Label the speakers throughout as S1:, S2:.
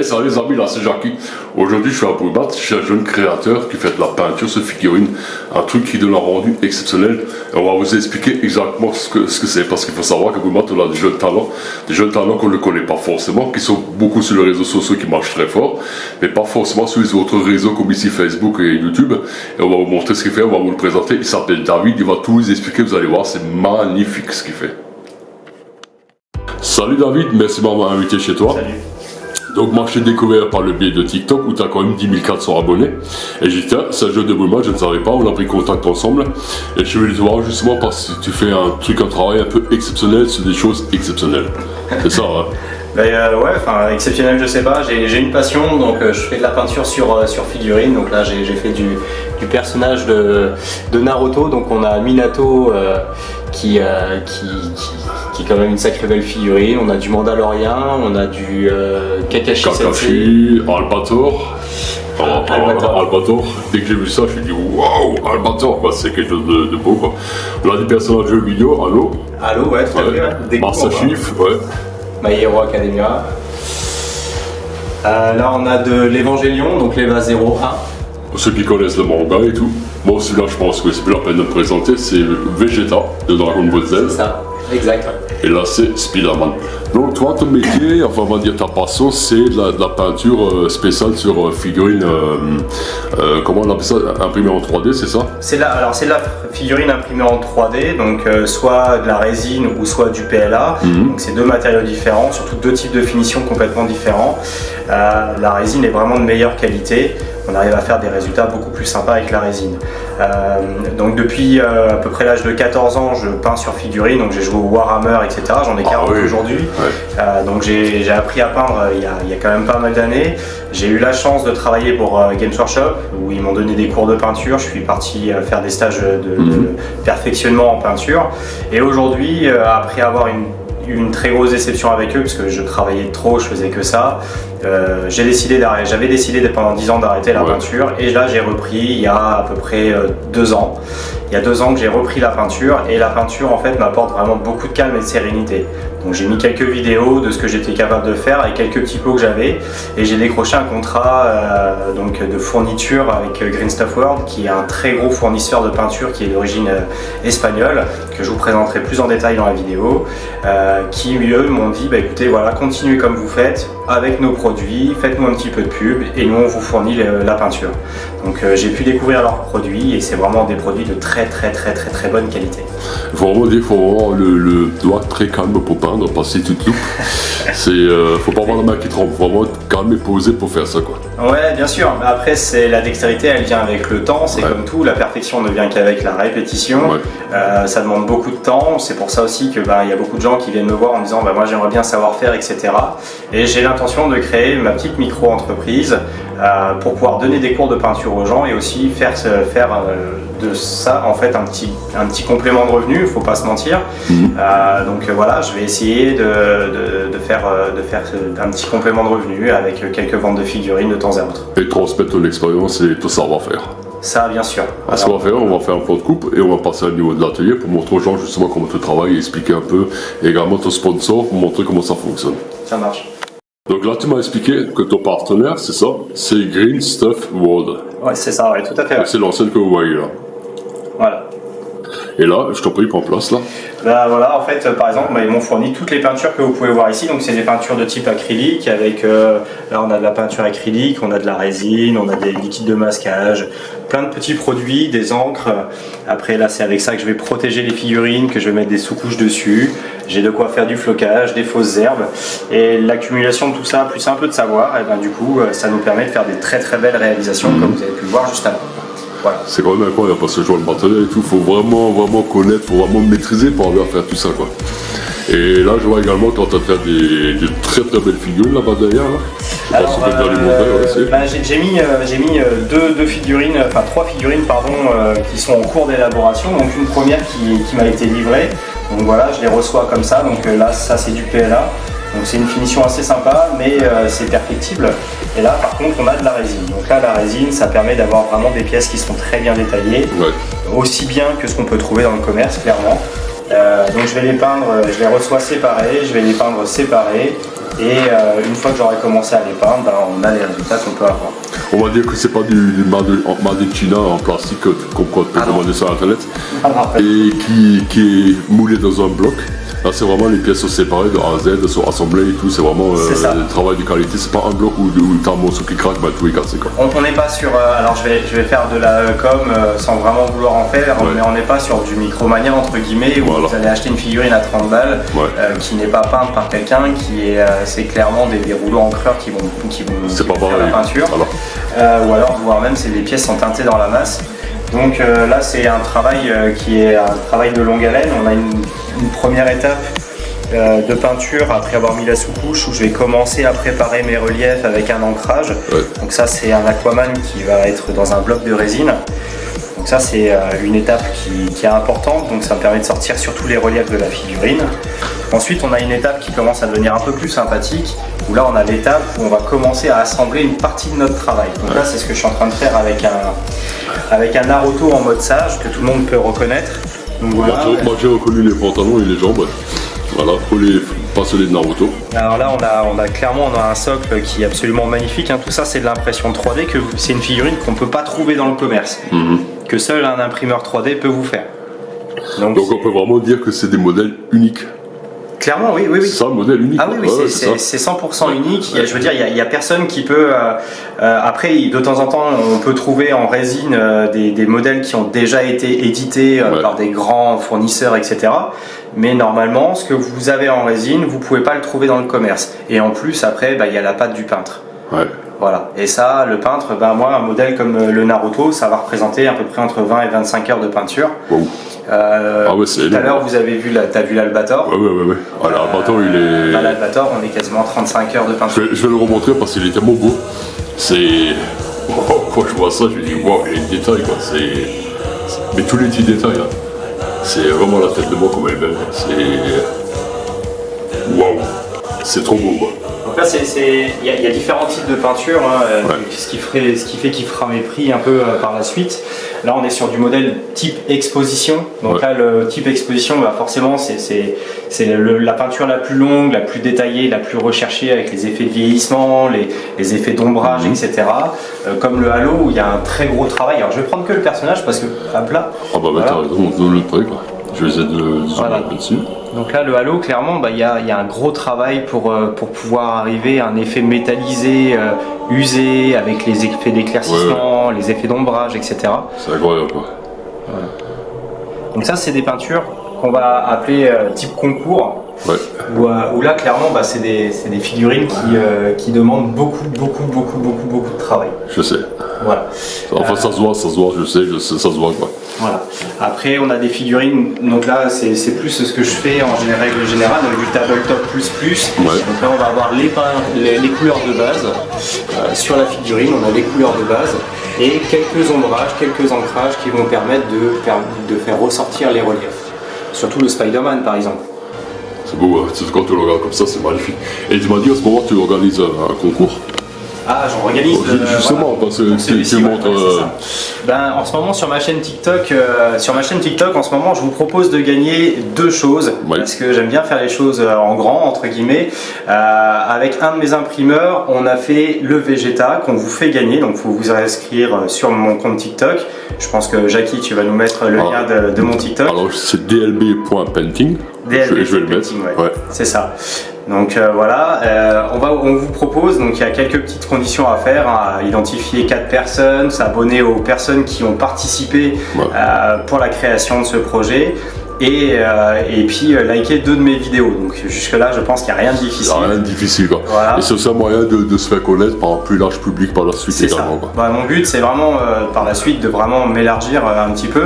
S1: salut les amis, là c'est Jackie. Aujourd'hui je suis à Brumat, je suis un jeune créateur qui fait de la peinture sur figurine, un truc qui donne un rendu exceptionnel. Et on va vous expliquer exactement ce que c'est, parce qu'il faut savoir qu'à Brumat on a des jeunes talents qu'on ne connaît pas forcément, qui sont beaucoup sur les réseaux sociaux, qui marchent très fort, mais pas forcément sur les autres réseaux comme ici Facebook et YouTube. Et on va vous montrer ce qu'il fait, on va vous le présenter. Il s'appelle David, il va tout vous expliquer, vous allez voir, c'est magnifique ce qu'il fait. Salut David, merci de m'avoir invité chez toi.
S2: Salut.
S1: Donc moi je t'ai découvert par le biais de TikTok où tu as quand même 10 400 abonnés. Et j'ai dit tiens, c'est un jeu de Brumat, je ne savais pas, on a pris contact ensemble. Et je voulais te voir justement parce que tu fais un travail un peu exceptionnel sur des choses exceptionnelles. C'est ça, hein?
S2: Ouais, enfin exceptionnel je sais pas, j'ai une passion, donc je fais de la peinture sur figurine. Donc là j'ai fait du personnage de Naruto, donc on a Minato qui est quand même une sacrée belle figurine, on a du Mandalorian, on a du Kakashi Sensei,
S1: Albator. Albator, dès que j'ai vu ça, je me suis dit waouh, Albator, c'est quelque chose de beau quoi. On a des personnages de jeux vidéo,
S2: Halo, ouais, tout à fait, ouais.
S1: Master Chief, ouais.
S2: My Hero Academia. Là on a de l'Evangélion, donc l'Eva 01.
S1: Pour ceux qui connaissent le manga et tout, moi celui-là je pense que c'est plus la peine de me présenter, c'est Vegeta de Dragon Ball Z.
S2: C'est ça, exact.
S1: Et là c'est Spider-Man. Donc toi ton métier, enfin on va dire ta passion, c'est de la peinture spéciale sur figurine, comment on appelle ça, imprimée en 3D, c'est ça?
S2: C'est de la figurine imprimée en 3D, donc soit de la résine ou soit du PLA. Donc c'est deux matériaux différents, surtout deux types de finitions complètement différents. La résine est vraiment de meilleure qualité. On arrive à faire des résultats beaucoup plus sympas avec la résine. Donc depuis à peu près l'âge de 14 ans, je peins sur figurine, donc j'ai joué au Warhammer, etc. J'en ai 40 aujourd'hui. Ouais. Donc j'ai appris à peindre il y a quand même pas mal d'années. J'ai eu la chance de travailler pour Games Workshop, où ils m'ont donné des cours de peinture. Je suis parti faire des stages de perfectionnement en peinture. Et aujourd'hui, après avoir une très grosse déception avec eux parce que je travaillais trop, je faisais que ça. J'avais décidé pendant 10 ans d'arrêter la peinture, et là j'ai repris il y a à peu près 2 ans. Il y a 2 ans que j'ai repris la peinture, et la peinture en fait m'apporte vraiment beaucoup de calme et de sérénité. Donc j'ai mis quelques vidéos de ce que j'étais capable de faire et quelques petits pots que j'avais, et j'ai décroché un contrat donc de fourniture avec Green Stuff World, qui est un très gros fournisseur de peinture qui est d'origine espagnole, que je vous présenterai plus en détail dans la vidéo, qui eux m'ont dit écoutez, voilà, continuez comme vous faites avec nos produits, faites-nous un petit peu de pub et nous on vous fournit la peinture. Donc j'ai pu découvrir leurs produits, et c'est vraiment des produits de très bonne qualité.
S1: Il faut vraiment dire qu'il faut avoir le doigt très calme pour peindre, parce que si tu te loupes, faut pas avoir la main qui tremble, faut vraiment être calme et posé pour faire ça quoi.
S2: Ouais, bien sûr, mais après la dextérité, elle vient avec le temps, c'est comme tout, la perfection ne vient qu'avec la répétition. Ça demande beaucoup de temps, c'est pour ça aussi que y a beaucoup de gens qui viennent me voir en disant moi j'aimerais bien savoir faire, etc. Et j'ai l'intention de créer ma petite micro-entreprise pour pouvoir donner des cours de peinture aux gens, et aussi faire de ça en fait un petit complément de revenu, faut pas se mentir. Donc voilà, je vais essayer de faire un petit complément de revenu avec quelques ventes de figurines de temps à autre.
S1: Et transmettre ton expérience et ton savoir-faire.
S2: Ça, bien sûr.
S1: Ce qu'on va faire, on va faire un plan de coupe et on va passer au niveau de l'atelier pour montrer aux gens justement comment tu travailles, et expliquer un peu, et également ton sponsor pour montrer comment ça fonctionne.
S2: Ça marche.
S1: Donc là, tu m'as expliqué que ton partenaire, c'est ça, c'est Green Stuff World.
S2: Ouais, c'est ça, ouais, tout à fait. Ouais.
S1: C'est l'ancienne que vous voyez là.
S2: Voilà.
S1: Et là, je t'en prie, prends place là.
S2: Voilà, en fait, par exemple, ils m'ont fourni toutes les peintures que vous pouvez voir ici. Donc c'est des peintures de type acrylique avec, là on a de la peinture acrylique, on a de la résine, on a des liquides de masquage, plein de petits produits, des encres. Après là, c'est avec ça que je vais protéger les figurines, que je vais mettre des sous-couches dessus. J'ai de quoi faire du flocage, des fausses herbes, et l'accumulation de tout ça, plus un peu de savoir, et du coup, ça nous permet de faire des très belles réalisations, comme vous avez pu le voir juste avant. Voilà. C'est
S1: quand même incroyable, parce que je vois le matériel et tout, faut vraiment connaître, faut vraiment maîtriser pour arriver à faire tout ça quoi. Et là je vois également que tu es en train de faire des très belles figurines là-bas derrière là.
S2: Alors, j'ai mis deux figurines, enfin 3 figurines pardon, qui sont en cours d'élaboration. Donc une première qui m'a été livrée, donc voilà, je les reçois comme ça, donc là ça c'est du PLA. Donc c'est une finition assez sympa, mais c'est perfectible. Et là par contre on a de la résine. Donc là la résine, ça permet d'avoir vraiment des pièces qui sont très bien détaillées, aussi bien que ce qu'on peut trouver dans le commerce clairement. Donc je vais les peindre, je les reçois séparés, je vais les peindre séparés. Et une fois que j'aurai commencé à les peindre, on a les résultats qu'on peut avoir.
S1: On va dire que c'est pas du made in China en plastique comme quoi tu peux commander sur internet et qui est moulé dans un bloc. Là c'est vraiment les pièces sont séparées de A à Z, sont assemblées et tout, c'est vraiment le travail de qualité, c'est pas un bloc où t'as un morceau qui craque, tous les cassés quoi.
S2: On n'est pas sur, alors je vais faire de la com sans vraiment vouloir en faire, mais on n'est pas sur du Micromania entre guillemets où vous allez acheter une figurine à 30 balles qui n'est pas peinte par quelqu'un, c'est clairement des rouleaux encreurs qui vont faire la peinture, ou alors voire même c'est des pièces sont teintées dans la masse. Donc là c'est un travail qui est un travail de longue haleine. On a une première étape de peinture après avoir mis la sous-couche où je vais commencer à préparer mes reliefs avec un ancrage. Donc ça c'est un Aquaman qui va être dans un bloc de résine. Donc ça c'est une étape qui est importante, donc ça me permet de sortir surtout les reliefs de la figurine. Ensuite on a une étape qui commence à devenir un peu plus sympathique, où là on a l'étape où on va commencer à assembler une partie de notre travail. Donc là c'est ce que je suis en train de faire avec un Naruto en mode sage que tout le monde peut reconnaître. Donc, voilà.
S1: Moi j'ai reconnu les pantalons et les jambes, voilà, pour les passionnés de Naruto.
S2: Alors là on a un socle qui est absolument magnifique, tout ça c'est de l'impression 3D, c'est une figurine qu'on ne peut pas trouver dans le commerce, que seul un imprimeur 3D peut vous faire. Donc
S1: on peut vraiment dire que c'est des modèles uniques.
S2: Clairement, oui.
S1: C'est ça, un modèle unique.
S2: Ah oui, c'est 100% unique. Je veux dire, il y a personne qui peut. Après, de temps en temps, on peut trouver en résine des modèles qui ont déjà été édités par des grands fournisseurs, etc. Mais normalement, ce que vous avez en résine, vous pouvez pas le trouver dans le commerce. Et en plus, après, il y a la patte du peintre. Voilà. Et ça, le peintre, moi, un modèle comme le Naruto, ça va représenter à peu près entre 20 et 25 heures de peinture.
S1: Wow.
S2: Tout à l'heure, vous avez vu, t'as vu l'Albator.
S1: Oui. L'Albator, il est.
S2: L'Albator, on est quasiment 35 heures de peinture.
S1: Je vais le remontrer parce qu'il est tellement beau. C'est. Quand je vois ça, je me dis, waouh, il y a des détails, quoi. Mais tous les petits détails, c'est vraiment la tête de moi comme elle est belle. C'est. Waouh, c'est trop beau, quoi.
S2: Donc là, il y a différents types de peinture, ce qui fait qu'il fera mes prix un peu par la suite. Là, on est sur du modèle type exposition. Donc là, le type exposition, forcément, c'est la peinture la plus longue, la plus détaillée, la plus recherchée, avec les effets de vieillissement, les effets d'ombrage, etc. Comme le halo, où il y a un très gros travail. Alors, je vais prendre que le personnage parce que à plat.
S1: T'as raison, on donne le prix, quoi. Je vais essayer de zoomer dessus.
S2: Donc là, le halo, clairement, il y a un gros travail pour pouvoir arriver à un effet métallisé, usé, avec les effets d'éclaircissement, les effets d'ombrage, etc.
S1: C'est incroyable, quoi.
S2: Voilà. Donc ça, c'est des peintures qu'on va appeler type concours. Où là, clairement, c'est des figurines qui demandent beaucoup de travail.
S1: Je sais.
S2: Voilà.
S1: Enfin, ça se voit, je sais, ça se voit, quoi.
S2: Voilà. Après, on a des figurines, donc là, c'est plus ce que je fais en règle générale, donc du tabletop plus. Donc là, on va avoir les couleurs de base. Sur la figurine, on a les couleurs de base et quelques ombrages, quelques ancrages qui vont permettre de faire ressortir les reliefs. Surtout le Spider-Man, par exemple.
S1: C'est beau, quand tu le regardes comme ça, c'est magnifique. Et tu m'as dit, à ce moment, tu organises un concours.
S2: Ah, j'en organise.
S1: Justement, parce que tu montres.
S2: En ce moment, sur ma chaîne TikTok, en ce moment, je vous propose de gagner deux choses. Parce que j'aime bien faire les choses en grand, entre guillemets. Avec un de mes imprimeurs, on a fait le Vegeta qu'on vous fait gagner. Donc, il faut vous inscrire sur mon compte TikTok. Je pense que Jackie, tu vas nous mettre le lien de mon TikTok.
S1: Alors, c'est dlb.painting. Je vais le mettre.
S2: C'est ça. Donc voilà, on vous propose, donc il y a quelques petites conditions à faire, à identifier 4 personnes, s'abonner aux personnes qui ont participé pour la création de ce projet et puis liker 2 de mes vidéos. Donc jusque là, je pense qu'il n'y a rien de difficile.
S1: Il n'y a rien de difficile, quoi. Voilà. Et c'est aussi un moyen de se faire connaître par un plus large public par la suite également. Quoi.
S2: Mon but, c'est vraiment par la suite de vraiment m'élargir un petit peu.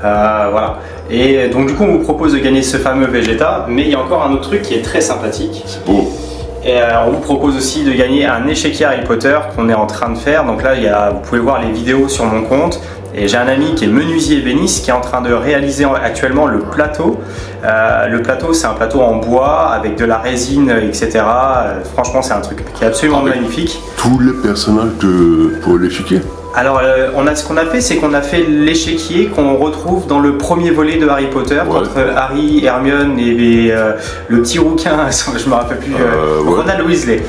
S2: Voilà. Et donc du coup on vous propose de gagner ce fameux Vegeta, mais il y a encore un autre truc qui est très sympathique.
S1: C'est beau.
S2: Et on vous propose aussi de gagner un échiquier Harry Potter qu'on est en train de faire. Donc là vous pouvez voir les vidéos sur mon compte. Et j'ai un ami qui est menuisier ébéniste qui est en train de réaliser actuellement le plateau. Le plateau, c'est un plateau en bois avec de la résine, etc. Franchement, c'est un truc qui est absolument magnifique.
S1: Tous les personnages pour l'échiquier.
S2: Alors, ce qu'on a fait, c'est qu'on a fait l'échiquier qu'on retrouve dans le premier volet de Harry Potter, quand Harry, Hermione et le petit rouquin, je me rappelle plus, Ronald Weasley,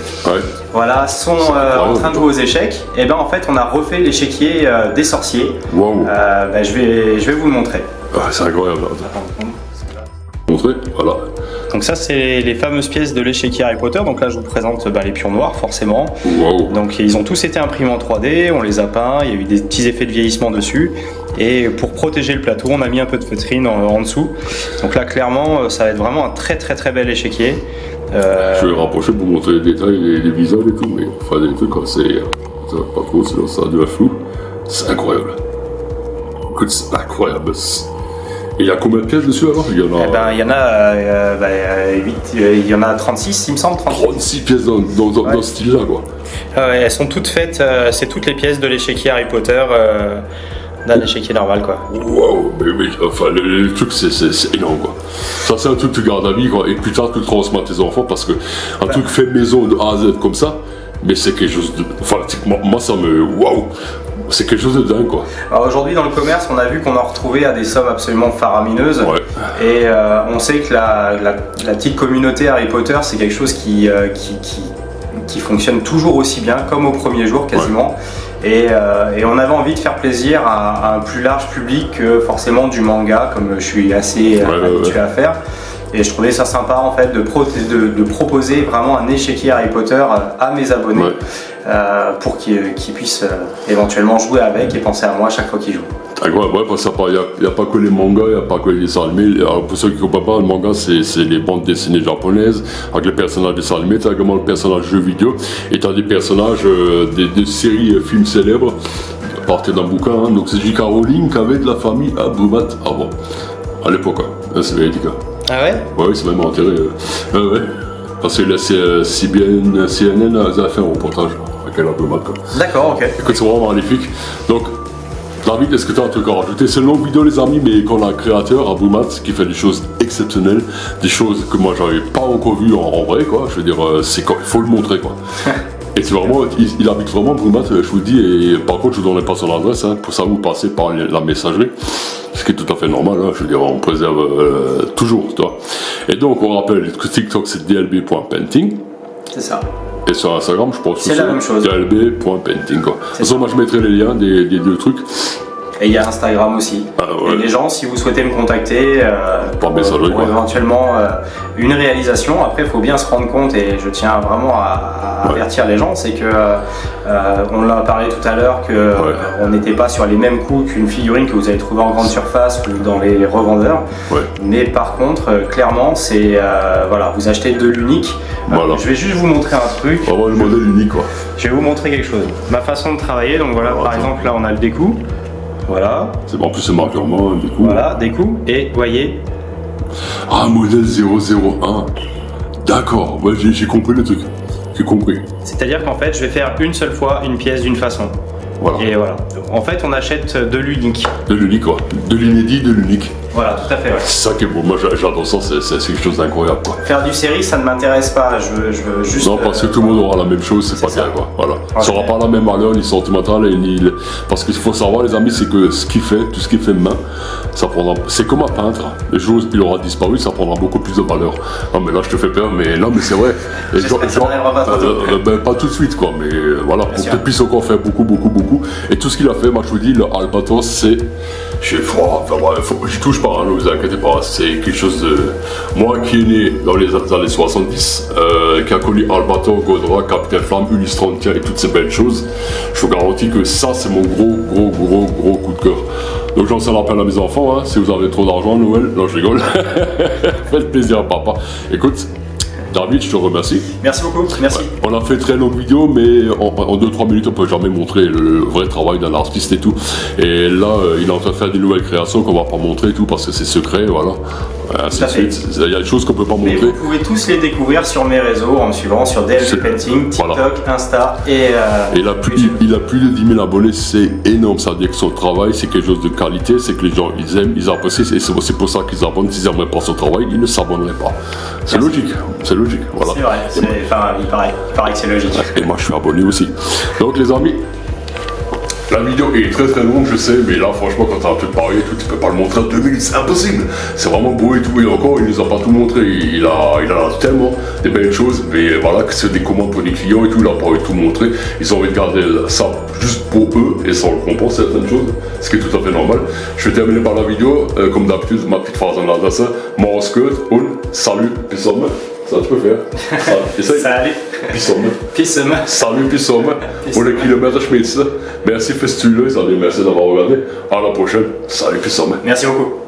S2: voilà, sont en train de jouer aux échecs. Et ben en fait, on a refait l'échiquier des sorciers.
S1: Wow.
S2: Je vais vous le montrer.
S1: Ah, c'est incroyable. Montrer, voilà.
S2: Donc ça, c'est les fameuses pièces de l'échiquier Harry Potter. Donc là, je vous présente les pions noirs, forcément.
S1: Wow.
S2: Donc ils ont tous été imprimés en 3D, on les a peints, il y a eu des petits effets de vieillissement dessus. Et pour protéger le plateau, on a mis un peu de feutrine en dessous. Donc là, clairement, ça va être vraiment un très très très bel échiquier.
S1: Je vais rapprocher pour vous montrer les détails, les visages et tout, mais enfin des trucs comme c'est pas trop, sinon ça a de la flou. C'est incroyable. Écoute, c'est incroyable. Et il y a combien de pièces dessus alors? Il y en a 36, il me semble. 36 pièces dans ce style-là, quoi.
S2: Elles sont toutes faites, c'est toutes les pièces de l'échiquier Harry Potter. D'un échiquier normal, quoi.
S1: Waouh, mais enfin le truc c'est énorme, quoi. Ça c'est un truc que tu gardes à vie, quoi, et plus tard tu le transmets à tes enfants parce que un truc fait maison de A à Z comme ça, mais c'est quelque chose de, enfin moi ça me, waouh, c'est quelque chose de dingue, quoi.
S2: Alors aujourd'hui dans le commerce, on a vu qu'on en retrouvait à des sommes absolument faramineuses, et on sait que la petite communauté Harry Potter, c'est quelque chose qui fonctionne toujours aussi bien, comme au premier jour quasiment. Et on avait envie de faire plaisir à un plus large public que forcément du manga, comme je suis assez habitué à faire. Et je trouvais ça sympa en fait de proposer vraiment un échiquier Harry Potter à mes abonnés pour qu'ils puissent éventuellement jouer avec et penser à moi à chaque fois qu'ils jouent.
S1: Il n'y a pas que les mangas, il n'y a pas que les dessins animés. Alors, pour ceux qui ne comprennent pas, le manga c'est les bandes dessinées japonaises avec les personnages dessins animés, tu as également le personnage jeu vidéo et tu as des personnages des séries films célèbres à partir d'un bouquin. Hein. Donc c'est J.K. Rowling qui avait de la famille à Brumat avant, à l'époque, hein. C'est véridique.
S2: Ah ouais?
S1: Oui, c'est même enterré. Parce que la CNN a fait un reportage avec elle à Brumat.
S2: D'accord, ok.
S1: Écoute, c'est vraiment magnifique. Donc, David, est-ce que tu as un truc à rajouter? C'est une longue vidéo, les amis, mais qu'on a un créateur à Brumat qui fait des choses exceptionnelles, des choses que moi j'avais pas encore vues en vrai, quoi. Je veux dire, il faut le montrer, quoi. Et c'est vraiment, il habite vraiment Brumat, je vous le dis, et par contre, je vous donnerai pas son adresse, hein, pour ça vous passez par la messagerie, ce qui est tout à fait normal, hein, je veux dire, on préserve toujours, toi. Et donc, on rappelle que TikTok c'est dlb.painting. C'est ça. Et sur Instagram, je pense que c'est la même chose. dlb.painting, quoi. De toute façon, moi je mettrai les liens des deux trucs. Et il y a Instagram aussi. Et les gens, si vous souhaitez me contacter pour éventuellement une réalisation, après il faut bien se rendre compte, et je tiens vraiment à avertir les gens, c'est que on l'a parlé tout à l'heure, qu'on n'était pas sur les mêmes coûts qu'une figurine que vous allez trouver en grande surface ou dans les revendeurs. Mais par contre, clairement, c'est vous achetez de l'unique. Je vais juste vous montrer un truc. Vraiment le modèle unique, quoi. Je vais vous montrer quelque chose. Ma façon de travailler, donc voilà, par exemple, là on a le découp. Voilà. C'est bon, en plus c'est marqué en main, des coups. Voilà, des coups. Et voyez. Ah, modèle 001. D'accord, ouais, j'ai compris le truc. J'ai compris. C'est-à-dire qu'en fait, je vais faire une seule fois une pièce d'une façon. Voilà. Et voilà. En fait, on achète de l'unique. De l'unique, quoi. De l'inédit, de l'unique. Voilà, tout à fait. Ouais. C'est ça qui est beau. Moi, j'adore ça. C'est quelque chose d'incroyable, quoi. Faire du série, ça ne m'intéresse pas. Je veux juste. Non, parce que tout le monde aura la même chose, c'est pas bien, quoi. Voilà. Ça n'aura pas la même valeur, ni sentimentale, parce qu'il faut savoir, les amis, c'est que ce qu'il fait, tout ce qu'il fait main, ça prendra. C'est comme un peintre. Les jours où il aura disparu, ça prendra beaucoup plus de valeur. Non, mais là, je te fais peur, mais non, mais c'est vrai. Pas tout de suite, quoi. Mais voilà, pour que tu puisses encore faire beaucoup. Et tout ce qu'il a fait, moi, je vous dis, le Albatros, c'est. J'y touche pas, hein, ne vous inquiétez pas, c'est quelque chose de... Moi qui est né dans les années 70, qui a connu Albator, Godra, Capitaine Flamme, Ulysse 34 et toutes ces belles choses, je vous garantis que ça c'est mon gros coup de cœur. Donc j'en sais l'appel à mes enfants, hein, si vous avez trop d'argent Noël, non je rigole, faites plaisir à papa. Écoute, David, je te remercie. Merci beaucoup, merci. Ouais, on a fait très longue vidéo, mais en 2-3 minutes, on peut jamais montrer le vrai travail d'un artiste et tout. Et là, il est en train de faire des nouvelles créations qu'on va pas montrer et tout, parce que c'est secret, voilà. Ainsi de suite. Il y a des choses qu'on peut pas montrer. Mais vous pouvez tous les découvrir sur mes réseaux, en me suivant sur DLB Painting, TikTok, Insta et il a plus de 10 000 abonnés, c'est énorme. Ça veut dire que son travail, c'est quelque chose de qualité, c'est que les gens, ils aiment, ils apprécient, et c'est aussi pour ça qu'ils abonnent. S'ils n'aimeraient pas son travail, ils ne s'abonneraient pas. C'est logique, c'est logique, voilà. C'est vrai, il paraît que c'est logique. Et moi, je suis abonné aussi. Donc, les amis, La vidéo est très très longue, je sais, mais là franchement quand t'as un truc pareil et tout, tu peux pas le montrer en 2 minutes, c'est impossible. C'est vraiment beau et tout, et encore il nous a pas tout montré, il a tellement des belles choses, mais voilà, que c'est des commandes pour des clients et tout, il a pas envie de tout montrer. Ils ont envie de garder ça juste pour eux, et ça on le comprend certaines choses, ce qui est tout à fait normal. Je vais terminer par la vidéo, comme d'habitude, ma petite phrase en alsacien, Morskut und salut, bis sommer. Ça tu peux faire.
S2: Salut.
S1: Bis sommer.
S2: Bis sommer.
S1: Salut, bis sommer. Und der Kilometer Schmitze. Merci fürs Zuhören, merci d'avoir regardé. À la prochaine. Salut, bis sommer.
S2: Merci beaucoup.